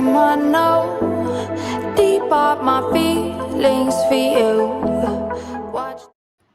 I know deep up my feelings for you. Watch.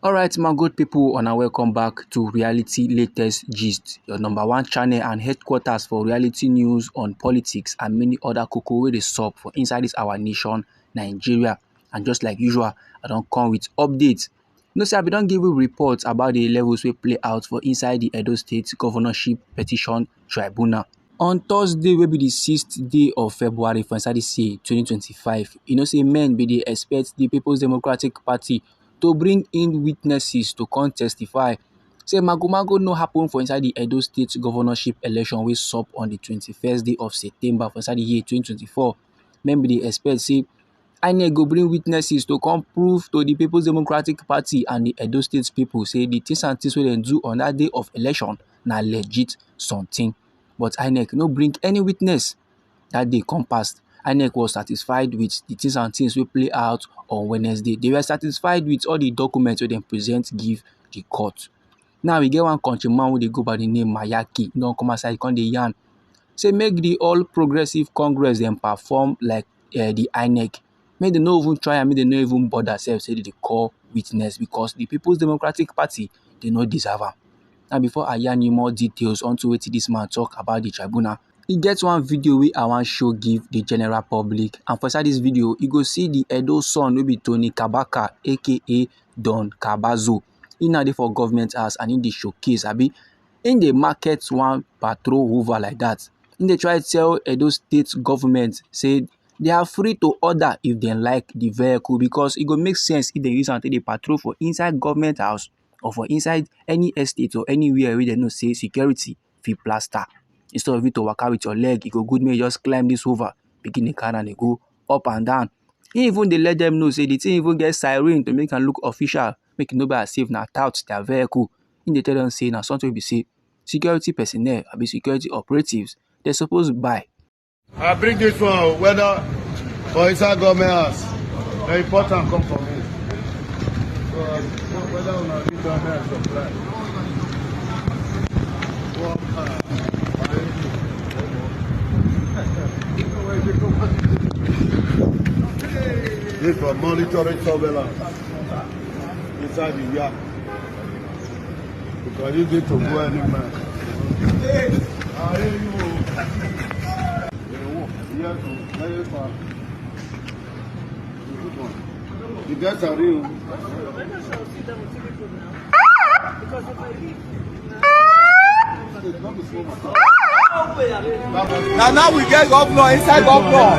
Alright, my good people, and welcome back to Reality Latest Gist, your number one channel and headquarters for reality news on politics and many other cocoa wey dey sup for inside this our nation, Nigeria. And just like usual, I don't come with updates. You know, say I don't give you reports about the levels we play out for inside the Edo State Governorship Petition Tribunal. On Thursday, will be the 6th day of February for inside this year, 2025, you know, say men be they expect the People's Democratic Party to bring in witnesses to come testify. Say Mago no happen for inside the Edo State governorship election wey sup on the 21st day of September for inside the year 2024. Men be they expect say INEC go bring witnesses to come prove to the People's Democratic Party and the Edo State people say the things and things wey dem do on that day of election na legit something. But INEC no bring any witness. That day come past. INEC was satisfied with the things and things we play out on Wednesday. They were satisfied with all the documents wey dem present give the court. Now we get one countryman wey dey go by the name Mayaki. Don come outside, come dey yarn. Say make the All Progressive Congress dem perform like the INEC. Make dem no even try and make dem no even bother sef say they call witness because the People's Democratic Party they no deserve am. Now before I yarn you more details onto wetin this man talk about the tribunal, e get one video wey I wan show give the general public, and for inside this video you go see the Edo son wey be Tony Kabaka aka Don Kabazo. He now dey for government house and in dey showcase abi in dey market one patrol hoover like that. In dey try tell Edo State government say they are free to order if they like the vehicle because it go make sense if they use am take dey patrol for inside government house or for inside any estate or anywhere where they know say security fit plaster. Instead of you to waka with your leg, e go good make you just climb this hoover, begin the car and they go up and down. Even they let them know say the thing even get siren to make am look official, make it no be as if na tout their vehicle. In they tell them say na something we be say security personnel abi security operatives they suppose buy. I bring this one whether for inside government house. The important come for me. So whether on a government supply. This for monitoring surveillance inside the yard. Because you need to go anywhere. The guys are real. Now we get governor inside governor.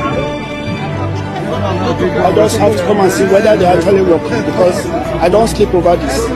I just have to come and see whether they actually work because I don't sleep over this.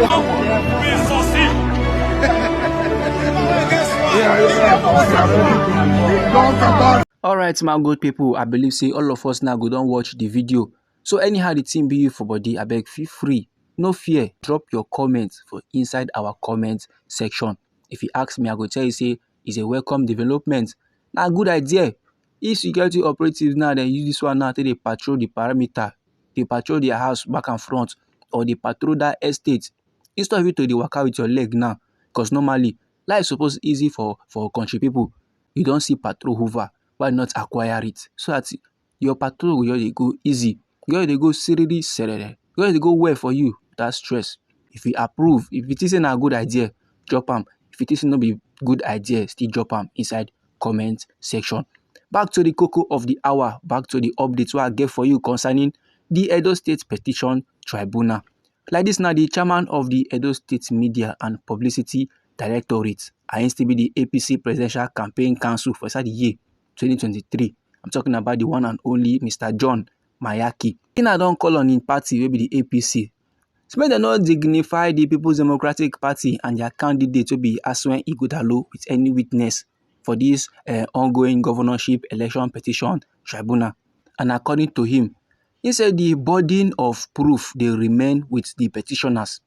Alright, my good people, I believe say all of us now go don watch the video. So anyhow the thing be you for body, I beg feel free, no fear, drop your comments for inside our comment section. If you ask me, I go tell you say it's a welcome development. Now good idea. If security operatives now then use this one now till they patrol the perimeter, they patrol their house back and front, or they patrol that estate. Instead of you to dey waka with your leg now, because normally life suppose easy for country people. You don't see patrol hoover, why not acquire it so that your patrol will just go easy, you they go seriously serere, you they go well for you without stress. If you approve, if it isn't a good idea, drop them. If it isn't not be good idea, still drop them inside comment section. Back to the cocoa of the hour, back to the updates what I get for you concerning the Edo State Petition Tribunal. Like this now, the chairman of the Edo State Media and Publicity Directorate, I still be the APC Presidential Campaign Council for the year 2023. I'm talking about the one and only Mr. John Mayaki. He now don't call on in party, will be the APC. So may they not dignify the People's Democratic Party and their candidate to be Aswen Ighodalo with any witness for this ongoing governorship election petition tribunal. And according to him, he said the burden of proof they remain with the petitioners.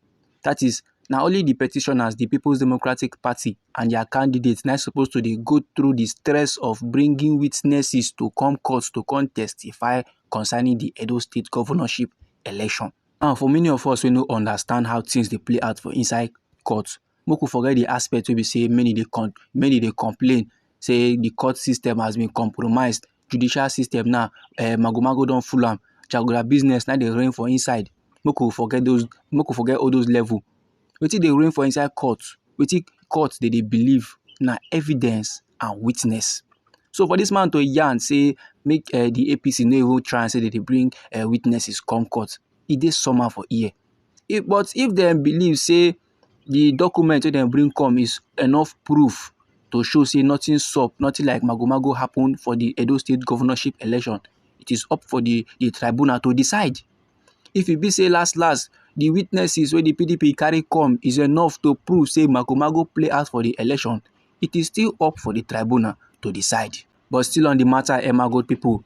That is, now only the petitioners, the People's Democratic Party and their candidates now supposed to go through the stress of bringing witnesses to come court to come testify concerning the Edo State governorship election. Now, for many of us, we don't understand how things they play out for inside court. We could forget the aspect where we say many they complain, say the court system has been compromised. judicial system now, mago don full am, jaguda business now dey reign for inside. Make we forget all those level. Wetin dey reign for inside court, wetin court dey believe na evidence and witness. So for this man to yarn say make the APC no even try and say they dey bring witnesses come court, e dey somehow for ear. But if dem believe say the document wey dem bring come is enough proof to show say nothing like mago happen for the Edo State governorship election, it is up for the tribunal to decide. If e be say last the witnesses wey the PDP carry come is enough to prove say mago play out for the election, it is still up for the tribunal to decide. But still on the matter, Mago people,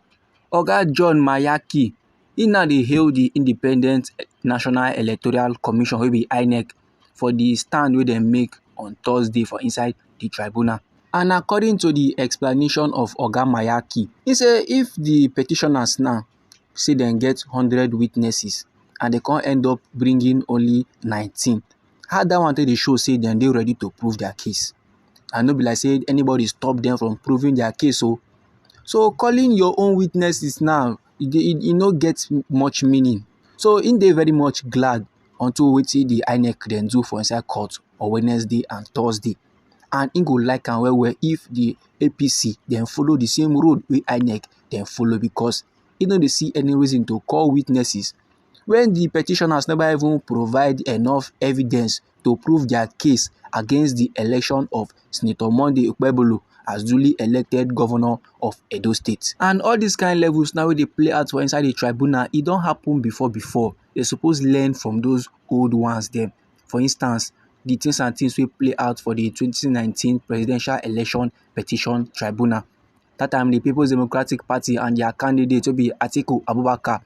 Oga John Mayaki, he now dey hail the Independent National Electoral Commission wey be INEC for the stand wey dem make on Thursday for inside the tribunal. And according to the explanation of Oga Mayaki, he say if the petitioners now say dem get 100 witnesses and they can't end up bringing only 19, how that one dey show say dem dey ready to prove their case? And no be like say anybody stop them from proving their case. So calling your own witnesses now, it no get much meaning. So in dey very much glad unto wetin the INEC dem do for inside court on Wednesday and Thursday. And he go like am well if the APC dem follow the same road wey INEC dem follow, because he no dey see any reason to call witnesses when the petitioners never even provide enough evidence to prove their case against the election of Senator Monday Okpebholo as duly elected governor of Edo State. And all these kind of levels now wey dey play out for inside the tribunal, e don happen before. They suppose learn from those old ones dem. For instance, the things and things wey play out for the 2019 presidential election petition tribunal. That time the People's Democratic Party and their candidate wey be Atiku Abubakar,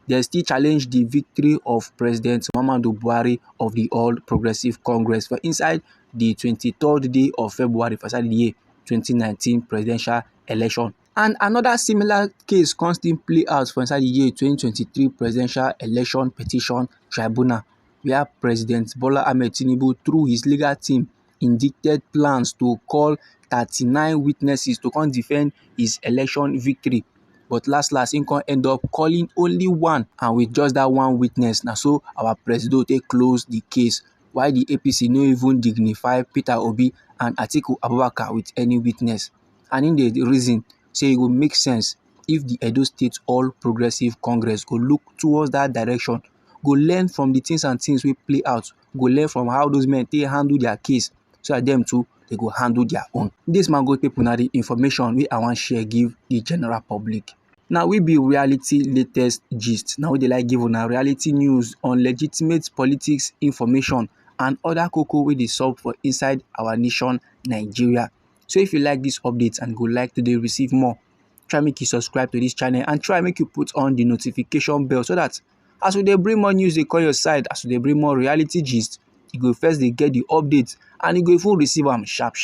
they still challenge the victory of President Muhammadu Buhari of the All Progressive Congress for inside the 23rd day of February for inside the year 2019 presidential election. And another similar case constantly play out for inside the year 2023 presidential election petition tribunal, where President Bola Ahmed Tinubu, through his legal team, indicted plans to call 39 witnesses to come defend his election victory. But last he can end up calling only one, and with just that one witness, now so our president take close the case, while the APC no even dignify Peter Obi and Atiku Abubakar with any witness. And in the reason, say it will make sense if the Edo State All Progressive Congress go look towards that direction, go learn from the things and things we play out, go learn from how those men they handle their case, so that them too they go handle their own. This man go people now the information we I want share give the general public. Now we be reality latest gist. Now they like give on a reality news on legitimate politics information and other cocoa with the sub for inside our nation Nigeria. So if you like this update and go like to receive more, try make you subscribe to this channel and try make you put on the notification bell, so that as we dey bring more news they call your side, as we dey bring more reality gist, you go first they get the updates and you go even receive them sharp.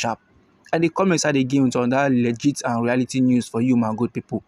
And the comments are they give on that legit and reality news for you, my good people.